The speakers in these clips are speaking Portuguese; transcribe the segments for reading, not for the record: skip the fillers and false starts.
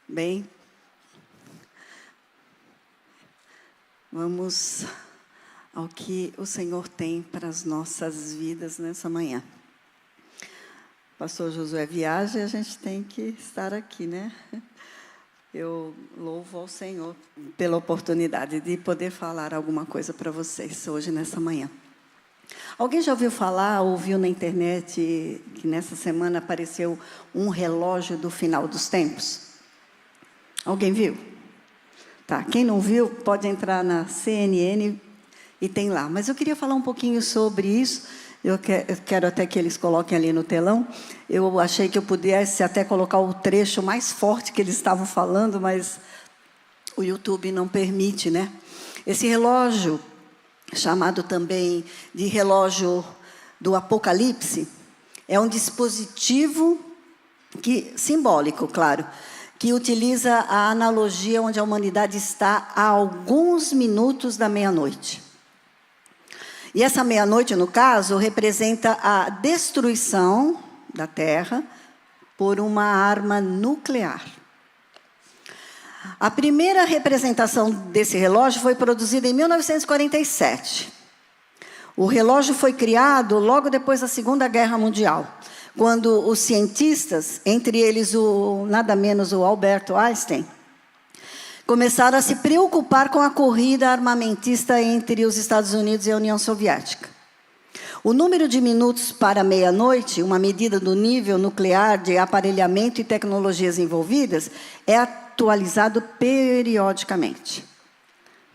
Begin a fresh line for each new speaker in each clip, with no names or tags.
Bem, vamos ao que o Senhor tem para as nossas vidas nessa manhã. O pastor Josué viaja e a gente tem que estar aqui, né? Eu louvo ao Senhor pela oportunidade de poder falar alguma coisa para vocês hoje, nessa manhã. Alguém já ouviu falar, ouviu na internet, que nessa semana apareceu um relógio do final dos tempos? Alguém viu? Tá, quem não viu, pode entrar na CNN e tem lá. Mas eu queria falar um pouquinho sobre isso. Eu quero até que eles coloquem ali no telão. Eu achei que eu pudesse até colocar o trecho mais forte que eles estavam falando, mas o YouTube não permite, né? Esse relógio, chamado também de relógio do Apocalipse, é um dispositivo simbólico, claro, que utiliza a analogia onde a humanidade está a alguns minutos da meia-noite. E essa meia-noite, no caso, representa a destruição da Terra por uma arma nuclear. A primeira representação desse relógio foi produzida em 1947. O relógio foi criado logo depois da Segunda Guerra Mundial, quando os cientistas, entre eles nada menos o Albert Einstein, começaram a se preocupar com a corrida armamentista entre os Estados Unidos e a União Soviética. O número de minutos para meia-noite, uma medida do nível nuclear de aparelhamento e tecnologias envolvidas, é atualizado periodicamente.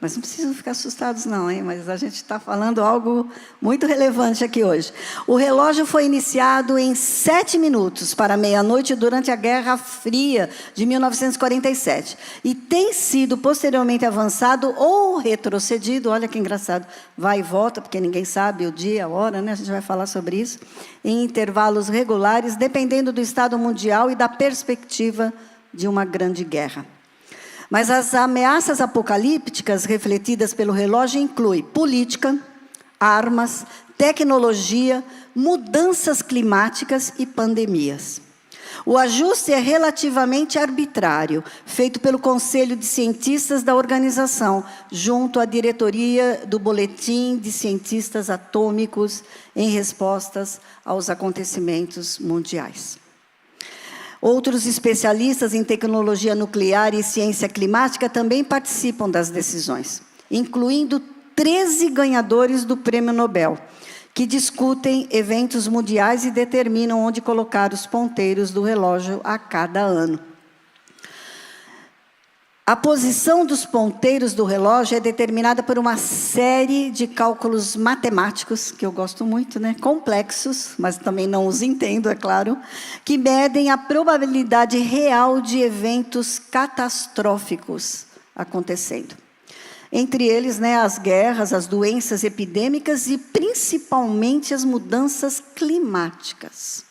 Mas não precisam ficar assustados não, hein? Mas a gente está falando algo muito relevante aqui hoje. O relógio foi iniciado em 7 minutos para meia-noite durante a Guerra Fria de 1947. E tem sido posteriormente avançado ou retrocedido, olha que engraçado, vai e volta, porque ninguém sabe o dia, a hora, né? A gente vai falar sobre isso, em intervalos regulares, dependendo do estado mundial e da perspectiva de uma grande guerra. Mas as ameaças apocalípticas refletidas pelo relógio incluem política, armas, tecnologia, mudanças climáticas e pandemias. O ajuste é relativamente arbitrário, feito pelo Conselho de Cientistas da organização, junto à diretoria do Boletim de Cientistas Atômicos, em respostas aos acontecimentos mundiais. Outros especialistas em tecnologia nuclear e ciência climática também participam das decisões, incluindo 13 ganhadores do Prêmio Nobel, que discutem eventos mundiais e determinam onde colocar os ponteiros do relógio a cada ano. A posição dos ponteiros do relógio é determinada por uma série de cálculos matemáticos, que eu gosto muito, né? Complexos, mas também não os entendo, é claro, que medem a probabilidade real de eventos catastróficos acontecendo. Entre eles, né, as guerras, as doenças epidêmicas e principalmente as mudanças climáticas.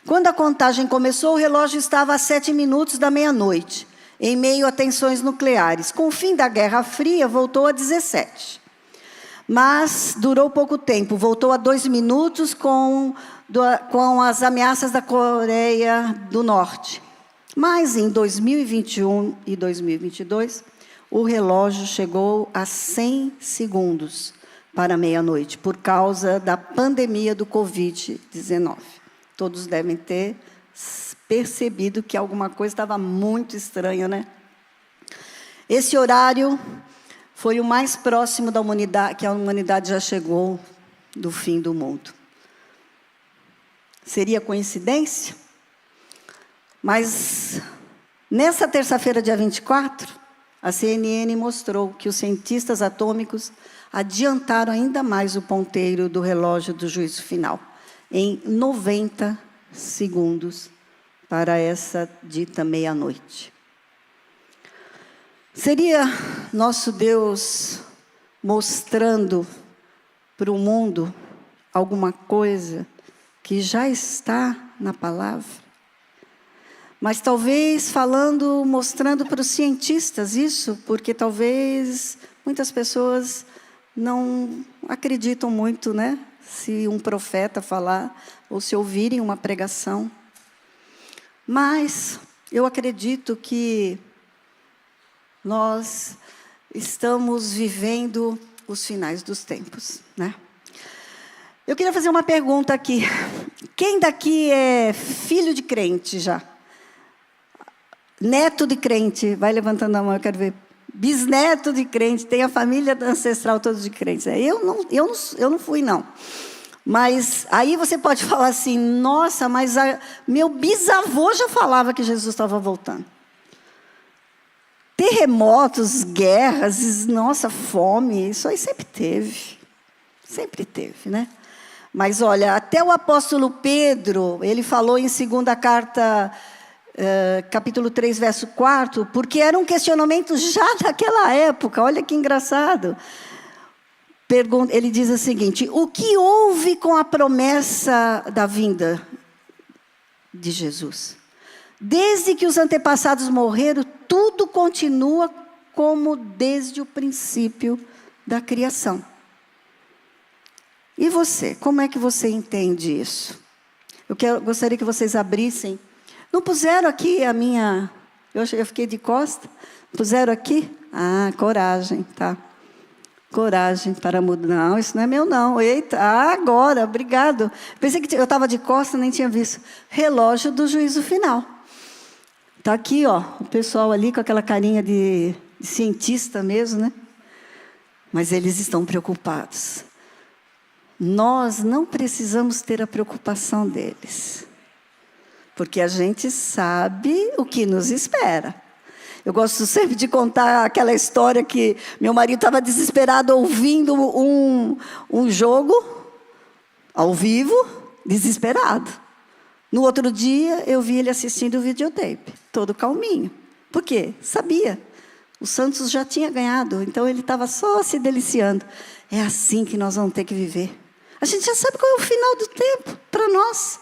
Quando a contagem começou, o relógio estava a 7 minutos da meia-noite. Em meio a tensões nucleares. Com o fim da Guerra Fria, voltou a 17. Mas durou pouco tempo, voltou a 2 minutos com as ameaças da Coreia do Norte. Mas em 2021 e 2022, o relógio chegou a 100 segundos para meia-noite, por causa da pandemia do Covid-19. Todos devem ter percebido que alguma coisa estava muito estranha, né? Esse horário foi o mais próximo da humanidade, que a humanidade já chegou do fim do mundo. Seria coincidência? Mas, nessa terça-feira, dia 24, a CNN mostrou que os cientistas atômicos adiantaram ainda mais o ponteiro do relógio do juízo final, em 90 segundos, para essa dita meia-noite. Seria nosso Deus mostrando para o mundo alguma coisa que já está na palavra? Mas talvez mostrando para os cientistas isso, porque talvez muitas pessoas não acreditam muito, né? Se um profeta falar, ou se ouvirem uma pregação. Mas eu acredito que nós estamos vivendo os finais dos tempos, né? Eu queria fazer uma pergunta aqui. Quem daqui é filho de crente já? Neto de crente? Vai levantando a mão, eu quero ver. Bisneto de crente, tem a família ancestral toda de crentes. Eu não fui, não. Mas aí você pode falar assim, nossa, mas meu bisavô já falava que Jesus estava voltando. Terremotos, guerras, nossa, fome, isso aí sempre teve. Sempre teve, né? Mas olha, até o apóstolo Pedro, ele falou em 2ª carta, capítulo 3, verso 4, porque era um questionamento já naquela época, olha que engraçado. Ele diz o seguinte, o que houve com a promessa da vinda de Jesus? Desde que os antepassados morreram, tudo continua como desde o princípio da criação. E você, como é que você entende isso? Eu gostaria que vocês abrissem. Não puseram aqui a minha... Eu fiquei de costa. Puseram aqui? Ah, coragem, tá. Coragem para mudar. Não, isso não é meu, não. Eita, agora, obrigado. Pensei que eu estava de costa, nem tinha visto. Relógio do juízo final. Está aqui, ó, o pessoal ali com aquela carinha de cientista mesmo, né? Mas eles estão preocupados. Nós não precisamos ter a preocupação deles. Porque a gente sabe o que nos espera. Eu gosto sempre de contar aquela história que meu marido estava desesperado ouvindo um jogo ao vivo, desesperado. No outro dia, eu vi ele assistindo o videotape, todo calminho. Por quê? Sabia. O Santos já tinha ganhado, então ele estava só se deliciando. É assim que nós vamos ter que viver. A gente já sabe qual é o final do tempo para nós.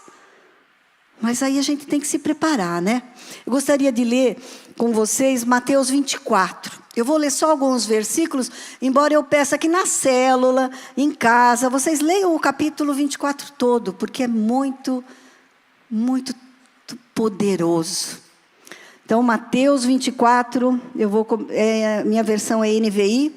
Mas aí a gente tem que se preparar, né? Eu gostaria de ler com vocês Mateus 24. Eu vou ler só alguns versículos, embora eu peça que na célula, em casa, vocês leiam o capítulo 24 todo, porque é muito poderoso. Então, Mateus 24, minha versão é NVI,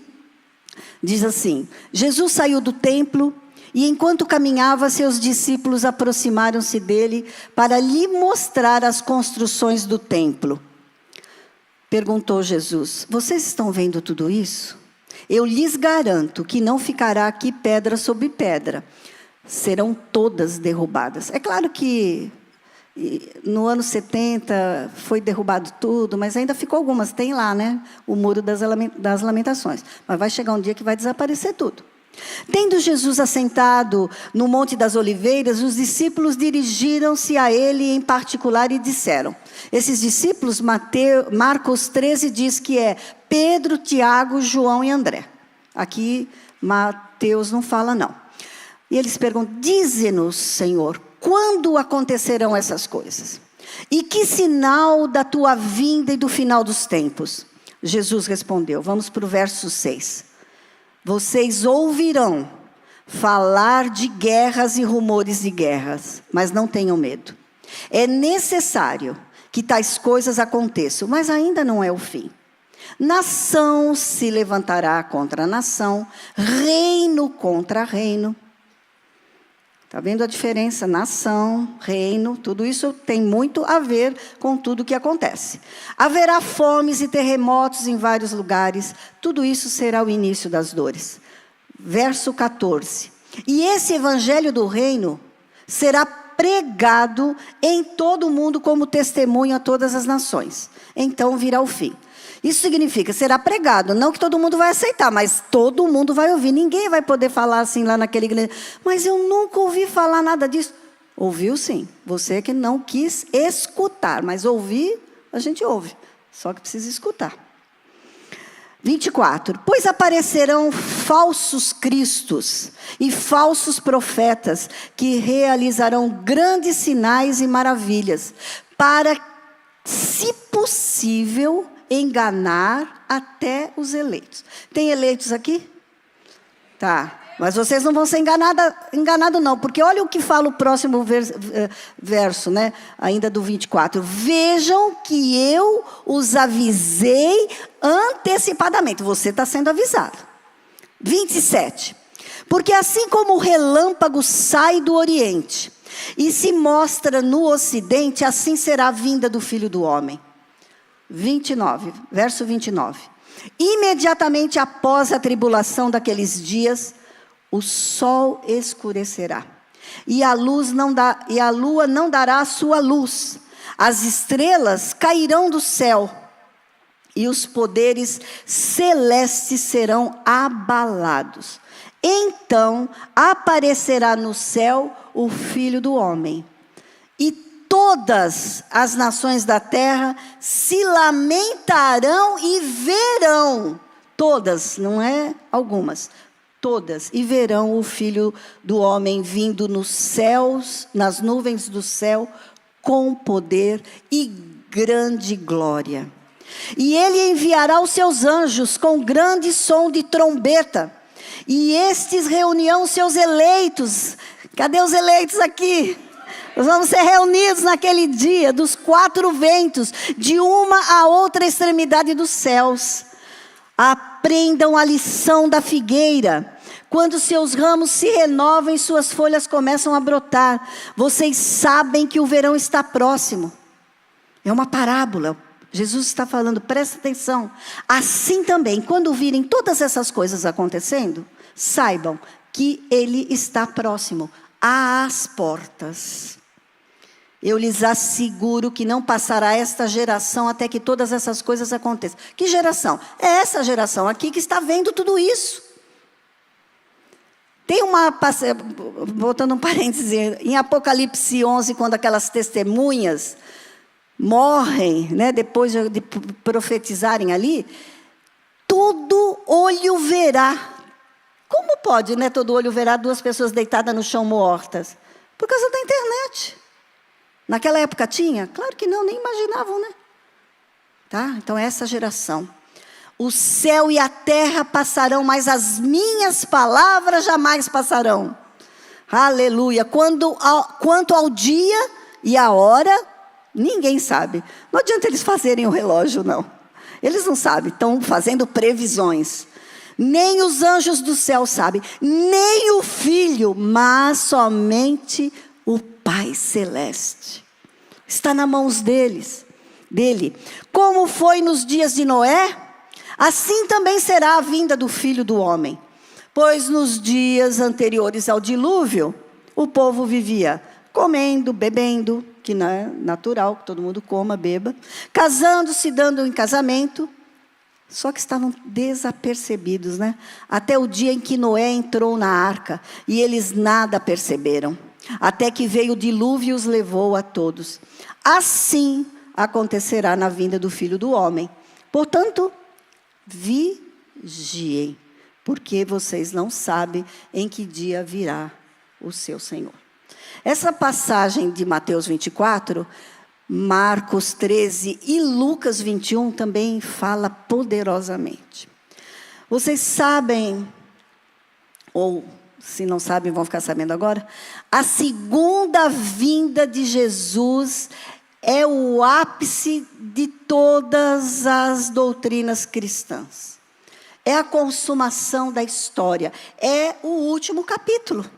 diz assim, Jesus saiu do templo, e enquanto caminhava, seus discípulos aproximaram-se dele para lhe mostrar as construções do templo. Perguntou Jesus, vocês estão vendo tudo isso? Eu lhes garanto que não ficará aqui pedra sobre pedra. Serão todas derrubadas. É claro que no ano 70 foi derrubado tudo, mas ainda ficou algumas. Tem lá, né? O muro das lamentações. Mas vai chegar um dia que vai desaparecer tudo. Tendo Jesus assentado no Monte das Oliveiras, os discípulos dirigiram-se a ele em particular e disseram. Esses discípulos, Marcos 13 diz que é Pedro, Tiago, João e André. Aqui Mateus não fala não. E eles perguntam, dize-nos, Senhor, quando acontecerão essas coisas? E que sinal da tua vinda e do final dos tempos? Jesus respondeu, vamos para o verso 6. Vocês ouvirão falar de guerras e rumores de guerras, mas não tenham medo. É necessário que tais coisas aconteçam, mas ainda não é o fim. Nação se levantará contra nação, reino contra reino. Está vendo a diferença? Nação, reino, tudo isso tem muito a ver com tudo o que acontece. Haverá fomes e terremotos em vários lugares. Tudo isso será o início das dores. Verso 14. E esse evangelho do reino será pregado em todo o mundo como testemunho a todas as nações. Então virá o fim. Isso significa, será pregado, não que todo mundo vai aceitar, mas todo mundo vai ouvir. Ninguém vai poder falar assim lá naquele igreja, mas eu nunca ouvi falar nada disso. Ouviu sim, você que não quis escutar, mas ouvir, a gente ouve, só que precisa escutar. 24, pois aparecerão falsos cristos e falsos profetas que realizarão grandes sinais e maravilhas, para, se possível, enganar até os eleitos. Tem eleitos aqui? Tá. Mas vocês não vão ser enganados não, porque olha o que fala o próximo verso, né? Ainda do 24. Vejam que eu os avisei antecipadamente. Você está sendo avisado. 27. Porque assim como o relâmpago sai do Oriente e se mostra no Ocidente, assim será a vinda do Filho do Homem. 29, verso 29. Imediatamente após a tribulação daqueles dias, o sol escurecerá, e a lua não dará a sua luz. As estrelas cairão do céu, e os poderes celestes serão abalados. Então aparecerá no céu o Filho do Homem, e todas as nações da terra se lamentarão e verão. Todas, não é algumas. Todas, e verão o Filho do Homem vindo nos céus, nas nuvens do céu, com poder e grande glória. E ele enviará os seus anjos com grande som de trombeta, e estes reunirão os seus eleitos. Cadê os eleitos aqui? Nós vamos ser reunidos naquele dia, dos 4 ventos, de uma a outra extremidade dos céus. Aprendam a lição da figueira. Quando seus ramos se renovam e suas folhas começam a brotar, vocês sabem que o verão está próximo. É uma parábola. Jesus está falando, presta atenção. Assim também, quando virem todas essas coisas acontecendo, saibam que ele está próximo, às portas. Eu lhes asseguro que não passará esta geração até que todas essas coisas aconteçam. Que geração? É essa geração aqui que está vendo tudo isso. Tem voltando um parêntese, em Apocalipse 11, quando aquelas testemunhas morrem, né, depois de profetizarem ali, todo olho verá. Como pode, né, todo olho verá 2 pessoas deitadas no chão mortas? Por causa da internet. Naquela época tinha? Claro que não, nem imaginavam, né? Tá? Então essa geração. O céu e a terra passarão, mas as minhas palavras jamais passarão. Aleluia. Quanto ao dia e a hora, ninguém sabe. Não adianta eles fazerem o relógio, não. Eles não sabem, estão fazendo previsões. Nem os anjos do céu sabem, nem o Filho, mas somente o Pai Celeste. Está nas mãos dele. Como foi nos dias de Noé, assim também será a vinda do Filho do Homem. Pois nos dias anteriores ao dilúvio, o povo vivia comendo, bebendo, que não é natural, que todo mundo coma, beba, casando-se, dando em casamento, só que estavam desapercebidos, né? Até o dia em que Noé entrou na arca, e eles nada perceberam, até que veio o dilúvio e os levou a todos. Assim acontecerá na vinda do Filho do Homem. Portanto, vigiem, porque vocês não sabem em que dia virá o seu Senhor. Essa passagem de Mateus 24, Marcos 13 e Lucas 21 também fala poderosamente. Vocês sabem, ou se não sabem vão ficar sabendo agora, a segunda vinda de Jesus é o ápice de todas as doutrinas cristãs. É a consumação da história, é o último capítulo.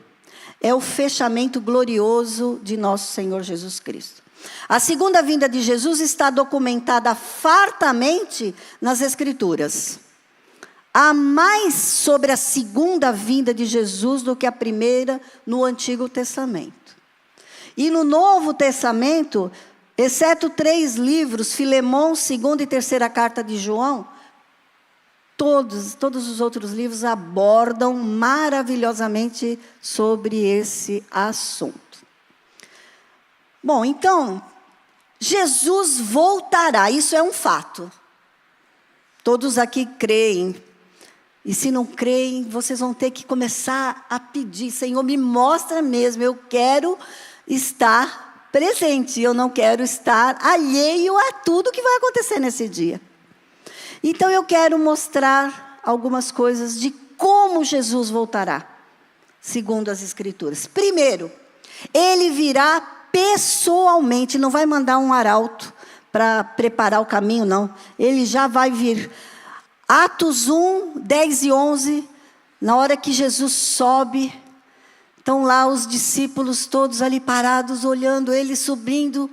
É o fechamento glorioso de nosso Senhor Jesus Cristo. A segunda vinda de Jesus está documentada fartamente nas Escrituras. Há mais sobre a segunda vinda de Jesus do que a primeira no Antigo Testamento. E no Novo Testamento, exceto 3 livros, Filemão, 2ª e 3ª carta de João, todos os outros livros abordam maravilhosamente sobre esse assunto. Bom, então, Jesus voltará, isso é um fato. Todos aqui creem. E se não creem, vocês vão ter que começar a pedir, Senhor, me mostra mesmo, eu quero estar presente, eu não quero estar alheio a tudo que vai acontecer nesse dia. Então eu quero mostrar algumas coisas de como Jesus voltará. segundo as Escrituras. Primeiro, ele virá pessoalmente, não vai mandar um arauto para preparar o caminho, não. Ele já vai vir. Atos 1, 10 e 11, na hora que Jesus sobe, estão lá os discípulos todos ali parados, olhando ele subindo,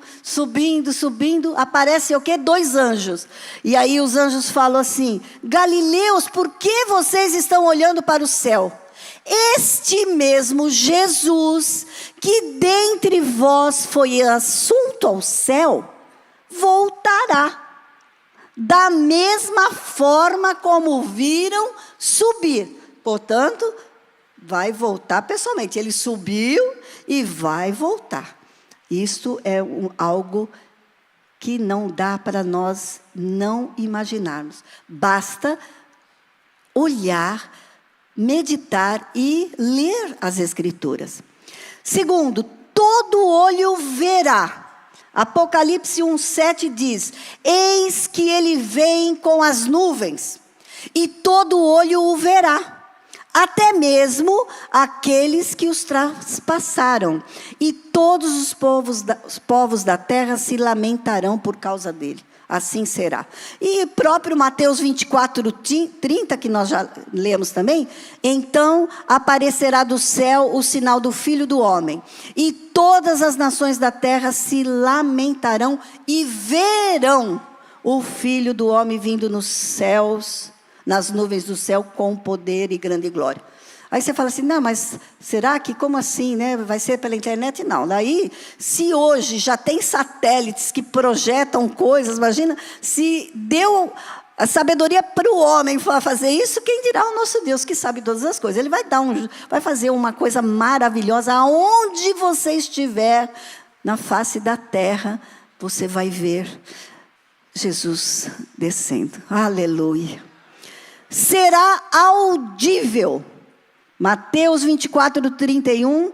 aparece o quê? 2 anjos. E aí os anjos falam assim: Galileus, por que vocês estão olhando para o céu? Este mesmo Jesus, que dentre vós foi assunto ao céu, voltará, da mesma forma como viram subir. Portanto, vai voltar pessoalmente. Ele subiu e vai voltar. Isto é algo que não dá para nós não imaginarmos. Basta olhar, meditar e ler as Escrituras. Segundo, todo olho verá. Apocalipse 1:7 diz: eis que ele vem com as nuvens, e todo olho o verá, até mesmo aqueles que os traspassaram, e todos os povos da terra se lamentarão por causa dele. Assim será. E próprio Mateus 24:30, que nós já lemos também: então aparecerá do céu o sinal do Filho do Homem, e todas as nações da terra se lamentarão e verão o Filho do Homem vindo nos céus, nas nuvens do céu, com poder e grande glória. Aí você fala assim: não, mas será que, como assim, né? Vai ser pela internet? Não. Daí, se hoje já tem satélites que projetam coisas, imagina, se deu a sabedoria para o homem fazer isso, quem dirá o nosso Deus, que sabe todas as coisas. Ele vai fazer uma coisa maravilhosa, aonde você estiver, na face da terra, você vai ver Jesus descendo. Aleluia. Será audível. Mateus 24:31,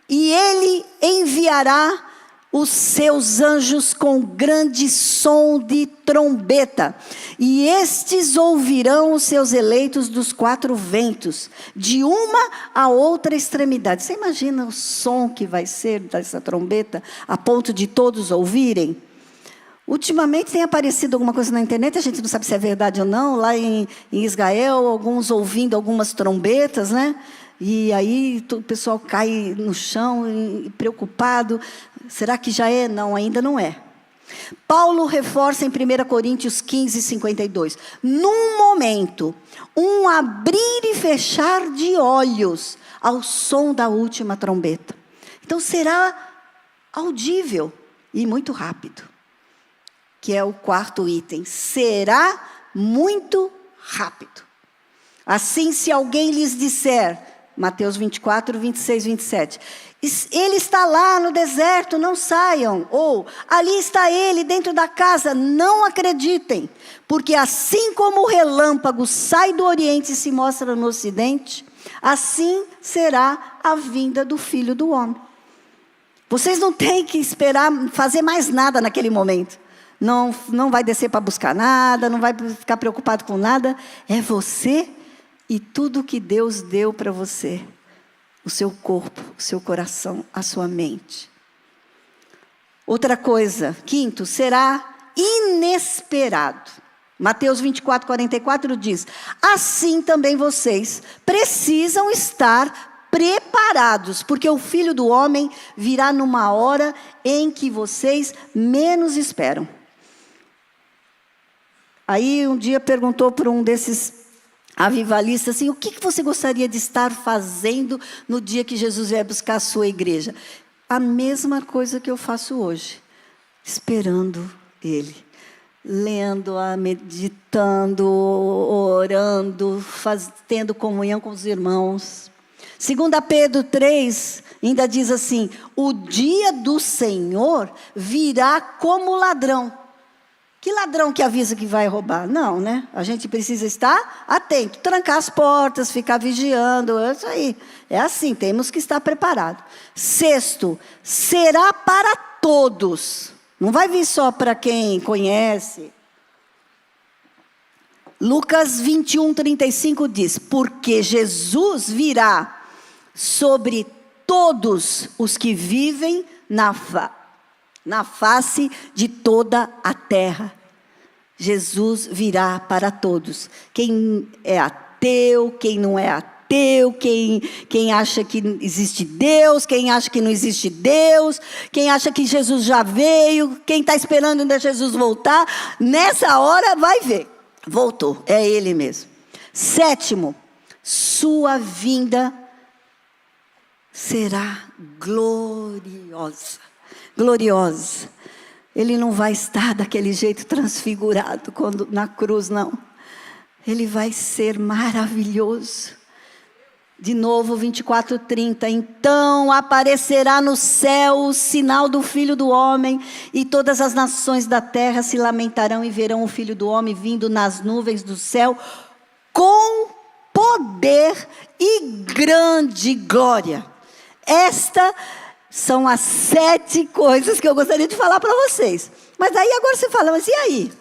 e ele enviará os seus anjos com grande som de trombeta, e estes ouvirão os seus eleitos dos 4 ventos, de uma a outra extremidade. Você imagina o som que vai ser dessa trombeta, a ponto de todos ouvirem? Ultimamente tem aparecido alguma coisa na internet, a gente não sabe se é verdade ou não, lá em Israel, alguns ouvindo algumas trombetas, né? E aí o pessoal cai no chão, preocupado. Será que já é? Não, ainda não é. Paulo reforça em 1 Coríntios 15:52. Num momento, um abrir e fechar de olhos ao som da última trombeta. Então será audível e muito rápido. Que é o 4º item. Será muito rápido. Assim, se alguém lhes disser, Mateus 24, 26, 27, ele está lá no deserto, não saiam. Ou, ali está ele dentro da casa, não acreditem. Porque assim como o relâmpago sai do oriente e se mostra no ocidente, assim será a vinda do Filho do Homem. Vocês não têm que esperar fazer mais nada naquele momento. Não vai descer para buscar nada, não vai ficar preocupado com nada. É você e tudo que Deus deu para você. O seu corpo, o seu coração, a sua mente. Outra coisa, 5º, será inesperado. Mateus 24:44 diz: assim também vocês precisam estar preparados, porque o Filho do Homem virá numa hora em que vocês menos esperam. Aí um dia perguntou para um desses avivalistas assim: o que você gostaria de estar fazendo no dia que Jesus vier buscar a sua igreja? A mesma coisa que eu faço hoje, esperando Ele, lendo, meditando, orando, tendo comunhão com os irmãos. 2 Pedro 3 ainda diz assim: o dia do Senhor virá como ladrão. Que ladrão que avisa que vai roubar? Não, né? A gente precisa estar atento, trancar as portas, ficar vigiando, é isso aí. É assim, temos que estar preparados. 6º, será para todos. Não vai vir só para quem conhece. Lucas 21:35 diz: porque Jesus virá
sobre todos os que vivem na face de toda a terra. Jesus virá para todos. Quem é ateu, quem não é ateu, quem acha que existe Deus, quem acha que não existe Deus, quem acha que Jesus já veio, quem está esperando ainda Jesus voltar, nessa hora vai ver. Voltou, é Ele mesmo. 7, sua vinda será gloriosa. Gloriosa. Ele não vai estar daquele jeito transfigurado na cruz, não. Ele vai ser maravilhoso. De novo, 24:30. Então aparecerá no céu o sinal do Filho do Homem, e todas as nações da terra se lamentarão e verão o Filho do Homem vindo nas nuvens do céu com poder e grande glória. Esta são as 7 coisas que eu gostaria de falar para vocês. Mas aí agora você fala, mas e aí?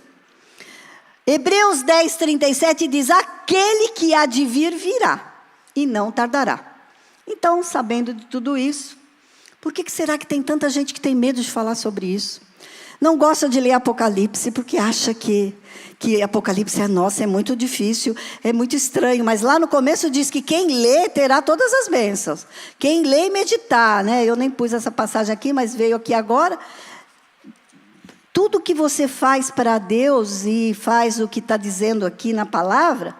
Hebreus 10:37 diz: aquele que há de vir virá, e não tardará. Então, sabendo de tudo isso, por que será que tem tanta gente que tem medo de falar sobre isso? Não gosta de ler Apocalipse, porque acha que Apocalipse é muito difícil, é muito estranho. Mas lá no começo diz que quem lê terá todas as bênçãos. Quem lê e meditar, né? Eu nem pus essa passagem aqui, mas veio aqui agora. Tudo que você faz para Deus e faz o que está dizendo aqui na palavra,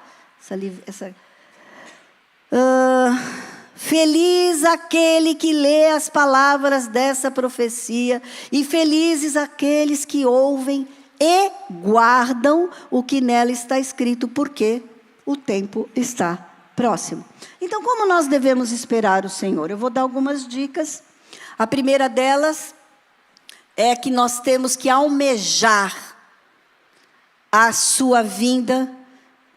feliz aquele que lê as palavras dessa profecia, e felizes aqueles que ouvem e guardam o que nela está escrito, porque o tempo está próximo. Então, como nós devemos esperar o Senhor? Eu vou dar algumas dicas. A primeira delas é que nós temos que almejar a sua vinda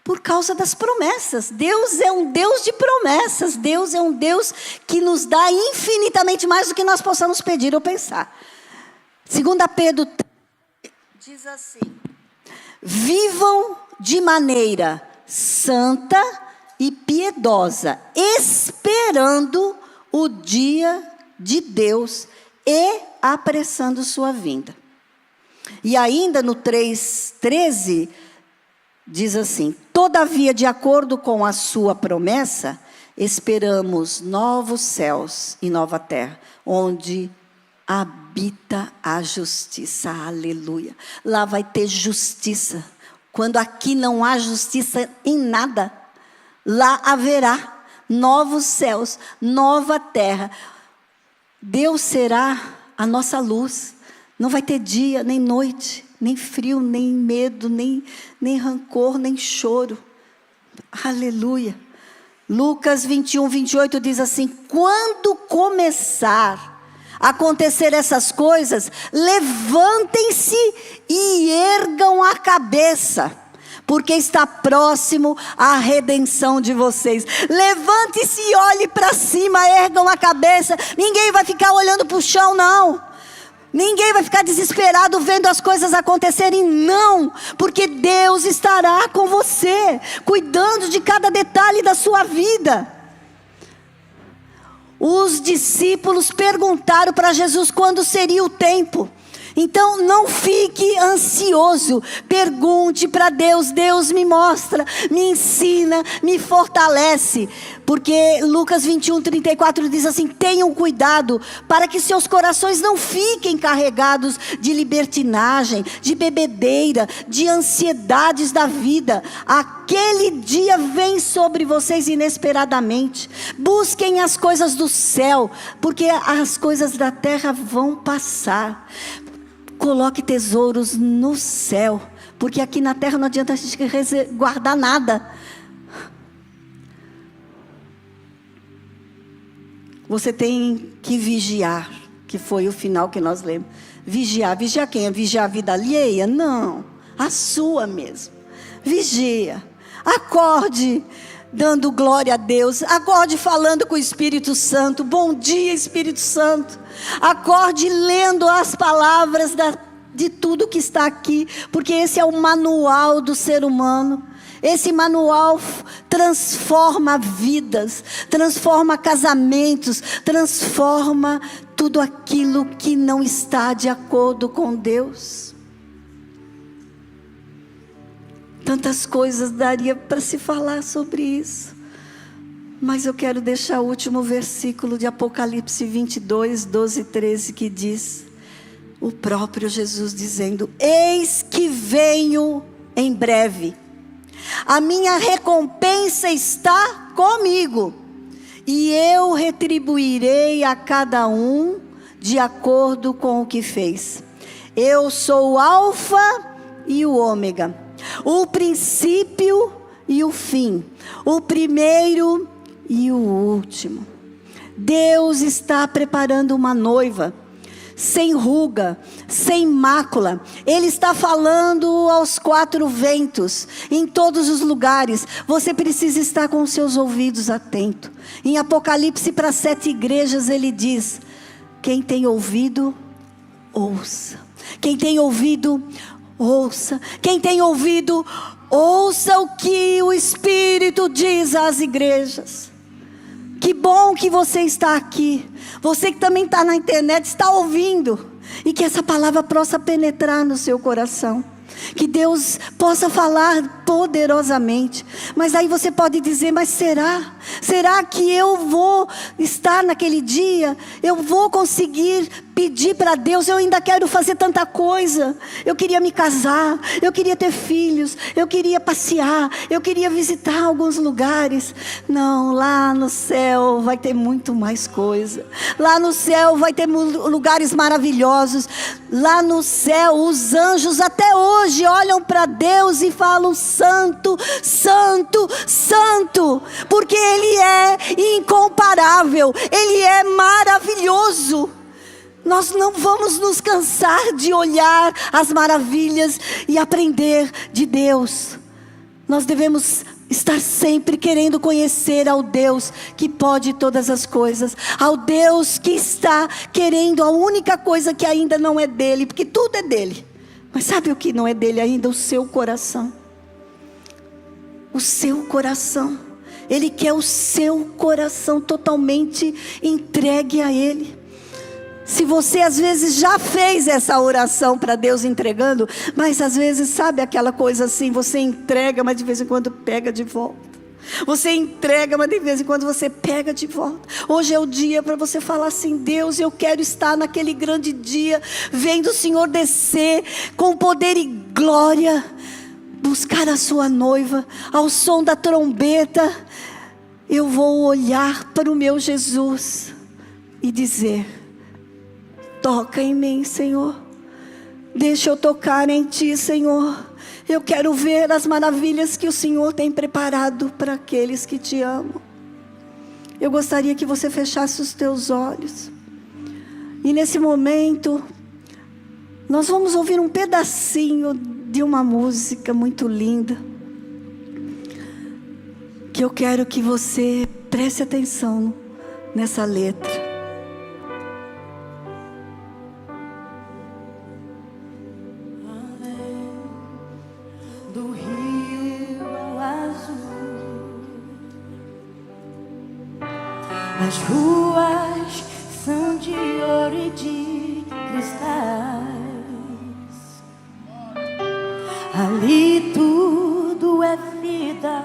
por causa das promessas. Deus é um Deus de promessas. Deus é um Deus que nos dá infinitamente mais do que nós possamos pedir ou pensar. 2 Pedro diz assim: vivam de maneira santa e piedosa, esperando o dia de Deus e apressando sua vinda. E ainda no 3:13 diz assim: todavia, de acordo com a sua promessa, esperamos novos céus e nova terra, onde habita a justiça. Aleluia. Lá vai ter justiça. Quando aqui não há justiça em nada, lá haverá novos céus, nova terra. Deus será a nossa luz. Não vai ter dia, nem noite, nem frio, nem medo, nem rancor, nem choro. Aleluia. Lucas 21:28 diz assim: quando começar a acontecer essas coisas, levantem-se e ergam a cabeça, porque está próximo a redenção de vocês. Levante-se e olhe para cima, ergam a cabeça. Ninguém vai ficar olhando para o chão, não. Ninguém vai ficar desesperado vendo as coisas acontecerem, não. Porque Deus estará com você, cuidando de cada detalhe da sua vida. Os discípulos perguntaram para Jesus quando seria o tempo. Então não fique ansioso, pergunte para Deus. Deus me mostra, me ensina, me fortalece. Porque Lucas 21:34 diz assim: tenham cuidado para que seus corações não fiquem carregados de libertinagem, de bebedeira, de ansiedades da vida. Aquele dia vem sobre vocês inesperadamente. Busquem as coisas do céu, porque as coisas da terra vão passar. Coloque tesouros no céu, porque aqui na terra não adianta a gente guardar nada. Você tem que vigiar, que foi o final que nós lemos. Vigiar quem? Vigiar a vida alheia? Não, a sua mesmo. Vigia, acorde dando glória a Deus, acorde falando com o Espírito Santo. Bom dia, Espírito Santo. Acorde lendo as palavras de tudo que está aqui, porque esse é o manual do ser humano. Esse manual transforma vidas, transforma casamentos, transforma tudo aquilo que não está de acordo com Deus. Tantas coisas daria para se falar sobre isso, mas eu quero deixar o último versículo de Apocalipse 22, 12 e 13, que diz, o próprio Jesus dizendo: eis que venho em breve, a minha recompensa está comigo, e eu retribuirei a cada um de acordo com o que fez. Eu sou o Alfa e o Ômega, o princípio e o fim, o primeiro e o último. Deus está preparando uma noiva, sem ruga, sem mácula. Ele está falando aos quatro ventos, em todos os lugares. Você precisa estar com os seus ouvidos atentos. Em Apocalipse, para 7 igrejas, ele diz: quem tem ouvido, ouça. Quem tem ouvido, ouça. Quem tem ouvido, ouça o que o Espírito diz às igrejas. Que bom que você está aqui. Você que também está na internet, está ouvindo. E que essa palavra possa penetrar no seu coração. Que Deus possa falar poderosamente. Mas aí você pode dizer: mas será? Será que eu vou estar naquele dia? Eu vou conseguir pedir para Deus? Eu ainda quero fazer tanta coisa. Eu queria me casar, eu queria ter filhos, eu queria passear, eu queria visitar alguns lugares. Não, lá no céu vai ter muito mais coisa. Lá no céu vai ter lugares maravilhosos. Lá no céu os anjos até hoje olham para Deus e falam: santo, santo, santo, porque Ele é incomparável, Ele é maravilhoso. Nós não vamos nos cansar de olhar as maravilhas e aprender de Deus. Nós devemos estar sempre querendo conhecer ao Deus que pode todas as coisas, ao Deus que está querendo a única coisa que ainda não é dele, porque tudo é dele. Mas sabe o que não é dele ainda? O seu coração. O seu coração. Ele quer o seu coração totalmente entregue a Ele. Se você às vezes já fez essa oração para Deus entregando, mas às vezes sabe aquela coisa assim, você entrega, mas de vez em quando pega de volta. Você entrega, mas de vez em quando você pega de volta. Hoje é o dia para você falar assim: Deus, eu quero estar naquele grande dia, vendo o Senhor descer com poder e glória, buscar a sua noiva, ao som da trombeta. Eu vou olhar para o meu Jesus e dizer: toca em mim, Senhor. Deixa eu tocar em Ti, Senhor. Eu quero ver as maravilhas que o Senhor tem preparado para aqueles que Te amam. Eu gostaria que você fechasse os teus olhos. E nesse momento, nós vamos ouvir um pedacinho de uma música muito linda, que eu quero que você preste atenção nessa letra.
Do rio ao azul, as ruas são de ouro e de cristais. Ali tudo é vida,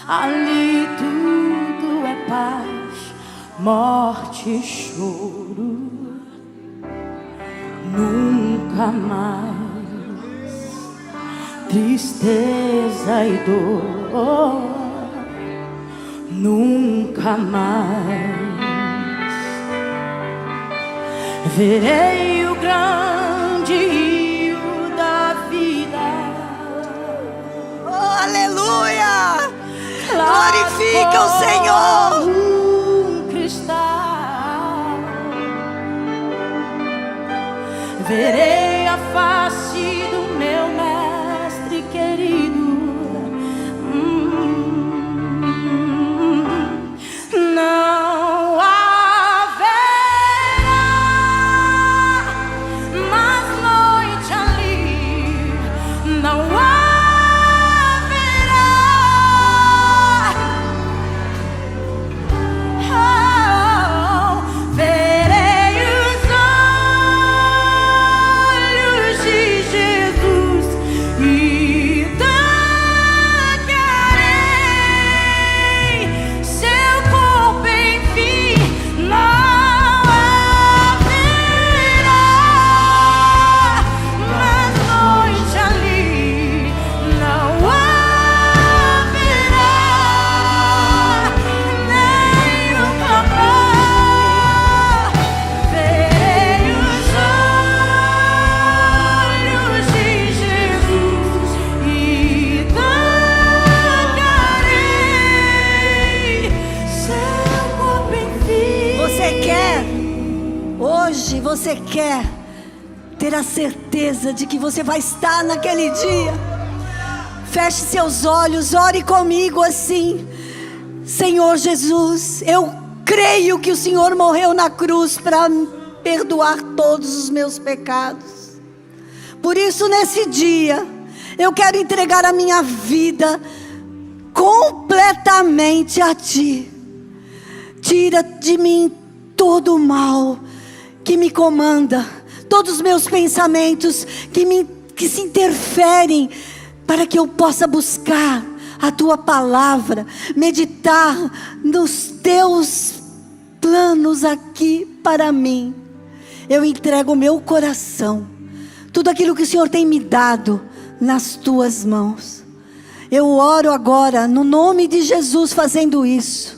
ali tudo é paz, morte e choro, nunca mais. Tristeza e dor, nunca mais. Verei o grande rio da vida.
Oh, aleluia! Glorifica o Senhor!
Um cristal. Verei a face do meu mestre querido. Não haverá mais noite ali. Não haverá
você quer ter a certeza de que você vai estar naquele dia, feche seus olhos, ore comigo assim: Senhor Jesus, eu creio que o Senhor morreu na cruz para perdoar todos os meus pecados. Por isso, nesse dia, eu quero entregar a minha vida completamente a Ti. Tira de mim todo o mal que me comanda, todos os meus pensamentos que se interferem, para que eu possa buscar a Tua palavra, meditar nos Teus planos aqui para mim. Eu entrego o meu coração, tudo aquilo que o Senhor tem me dado, nas Tuas mãos. Eu oro agora no nome de Jesus fazendo isso.